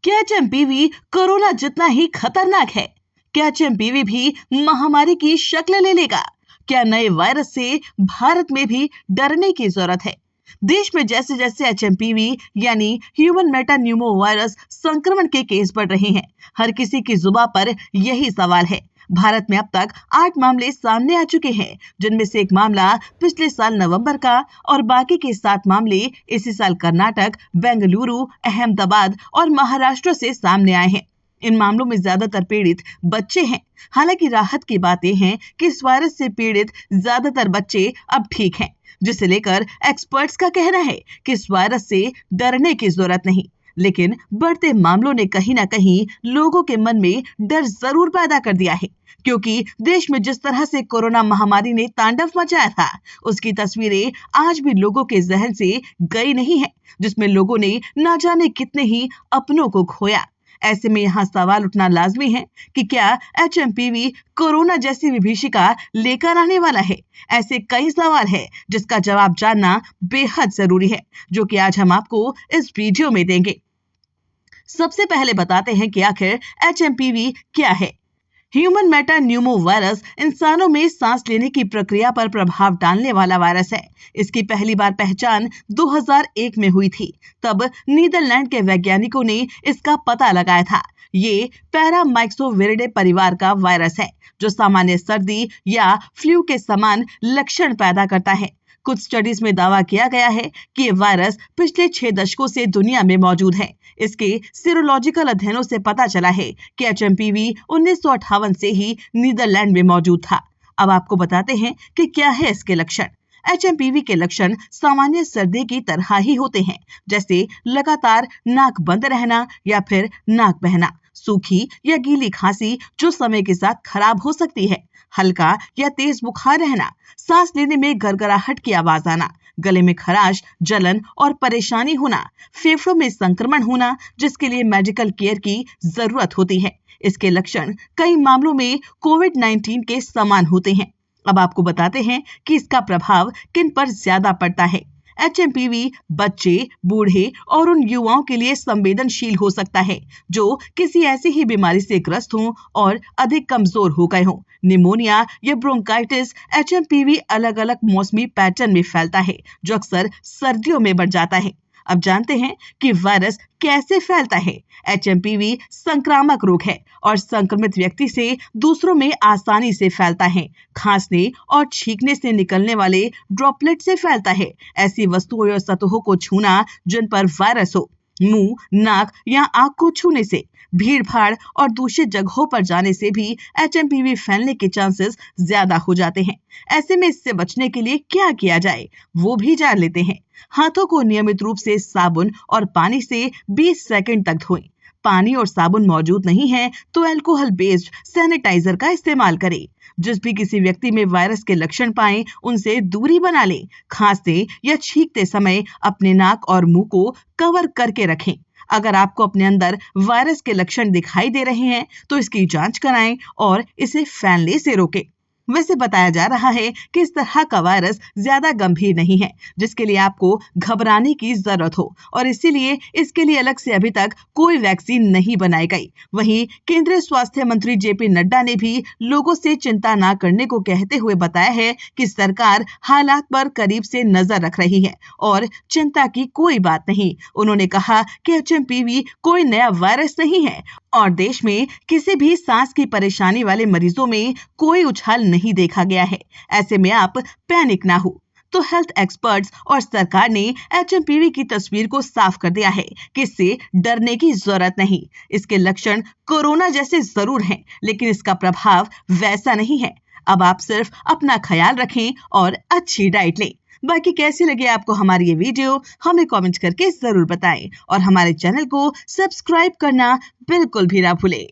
क्या HMPV corona जितना ही खतरनाक है? क्या एचएमपीवी भी महामारी की शक्ल ले लेगा? क्या नए वायरस से भारत में भी डरने की जरूरत है? देश में जैसे जैसे एचएमपीवी यानी ह्यूमन मेटान्यूमो वायरस संक्रमण के केस बढ़ रहे हैं, हर किसी की जुबान पर यही सवाल है। भारत में अब तक 8 मामले सामने आ चुके हैं, जिनमें से एक मामला पिछले साल नवंबर का और बाकी के 7 मामले इसी साल कर्नाटक, बेंगलुरु, अहमदाबाद और महाराष्ट्र से सामने आए हैं। इन मामलों में ज्यादातर पीड़ित बच्चे हैं। हालांकि राहत की बात यह है कि इस वायरस से पीड़ित ज्यादातर बच्चे अब ठीक हैं, जिसे लेकर एक्सपर्ट्स का कहना है कि इस वायरस से डरने की जरूरत नहीं। लेकिन बढ़ते मामलों ने कहीं ना कहीं लोगों के मन में डर जरूर पैदा कर दिया है, क्योंकि देश में जिस तरह से कोरोना महामारी ने तांडव मचाया था, उसकी तस्वीरें आज भी लोगों के जहन से गई नहीं है, जिसमें लोगों ने ना जाने कितने ही अपनों को खोया। ऐसे में यहाँ सवाल उठना लाजमी है कि क्या एचएमपीवी कोरोना जैसी विभीषिका लेकर आने वाला है? ऐसे कई सवाल है जिसका जवाब जानना बेहद जरूरी है, जो कि आज हम आपको इस वीडियो में देंगे। सबसे पहले बताते हैं कि आखिर एचएमपीवी क्या है। ह्यूमन मेटान्यूमो वायरस इंसानों में सांस लेने की प्रक्रिया पर प्रभाव डालने वाला वायरस है। इसकी पहली बार पहचान 2001 में हुई थी। तब नीदरलैंड के वैज्ञानिकों ने इसका पता लगाया था। ये पैरामाइक्सोविरिडे परिवार का वायरस है, जो सामान्य सर्दी या फ्लू के समान लक्षण पैदा करता है। कुछ स्टडीज में दावा किया गया है कि ये वायरस पिछले 6 दशकों से दुनिया में मौजूद है। इसके सीरोलॉजिकल अध्ययनों से पता चला है कि एचएमपीवी 1958 से ही नीदरलैंड में मौजूद था। अब आपको बताते हैं कि क्या है इसके लक्षण। एचएमपीवी के लक्षण सामान्य सर्दी की तरह ही होते हैं, जैसे लगातार नाक बंद रहना या फिर नाक बहना, सूखी या गीली खांसी जो समय के साथ खराब हो सकती है, हल्का या तेज बुखार रहना, सांस लेने में गड़गड़ाहट की आवाज आना, गले में खराश, जलन और परेशानी होना, फेफड़ों में संक्रमण होना, जिसके लिए मेडिकल केयर की जरूरत होती है। इसके लक्षण कई मामलों में कोविड-19 के समान होते हैं। अब आपको बताते हैं कि इसका प्रभाव किन पर ज्यादा पड़ता है। एचएमपीवी बच्चे, बूढ़े और उन युवाओं के लिए संवेदनशील हो सकता है जो किसी ऐसी ही बीमारी से ग्रस्त हों और अधिक कमजोर हो गए हों। निमोनिया या ब्रोंकाइटिस एचएमपीवी अलग अलग मौसमी पैटर्न में फैलता है, जो अक्सर सर्दियों में बढ़ जाता है। अब जानते हैं कि वायरस कैसे फैलता है। एचएमपीवी संक्रामक रोग है और संक्रमित व्यक्ति से दूसरों में आसानी से फैलता है। खांसने और छींकने से निकलने वाले ड्रॉपलेट से फैलता है। ऐसी वस्तुओं या सतहों को छूना जिन पर वायरस हो, मुंह, नाक या आंख को छूने से, भीड़ भाड़ और दूषित जगहों पर जाने से भी एचएमपीवी फैलने के चांसेस ज्यादा हो जाते हैं। ऐसे में इससे बचने के लिए क्या किया जाए, वो भी जान लेते हैं। हाथों को नियमित रूप से साबुन और पानी से 20 सेकंड तक धोएं। पानी और साबुन मौजूद नहीं है तो अल्कोहल बेस्ड सैनिटाइजर का इस्तेमाल करें। जिस भी किसी व्यक्ति में वायरस के लक्षण पाएं, उनसे दूरी बना लें। खांसते या छींकते समय अपने नाक और मुंह को कवर करके रखें। अगर आपको अपने अंदर वायरस के लक्षण दिखाई दे रहे हैं तो इसकी जांच कराएं और इसे फैलने से रोकें। वैसे बताया जा रहा है कि इस तरह का वायरस ज्यादा गंभीर नहीं है, जिसके लिए आपको घबराने की जरूरत हो, और इसीलिए इसके लिए अलग से अभी तक कोई वैक्सीन नहीं बनाई गई। वहीं केंद्रीय स्वास्थ्य मंत्री जेपी नड्डा ने भी लोगों से चिंता न करने को कहते हुए बताया है कि सरकार हालात पर करीब से नजर रख रही है और चिंता की कोई बात नहीं। उन्होंने कहा कि एचएमपीवी कोई नया वायरस नहीं है और देश में किसी भी सांस की परेशानी वाले मरीजों में कोई उछाल नहीं देखा गया है। ऐसे में आप पैनिक ना हो। तो हेल्थ एक्सपर्ट्स और सरकार ने एचएमपीवी की तस्वीर को साफ कर दिया है कि इससे डरने की जरूरत नहीं। इसके लक्षण कोरोना जैसे जरूर हैं, लेकिन इसका प्रभाव वैसा नहीं है। अब आप सिर्फ अपना ख्याल रखें और अच्छी डाइट लें। बाकी कैसी लगी आपको हमारी ये वीडियो, हमें कमेंट करके जरूर बताएं और हमारे चैनल को सब्सक्राइब करना बिल्कुल भी ना भूलें।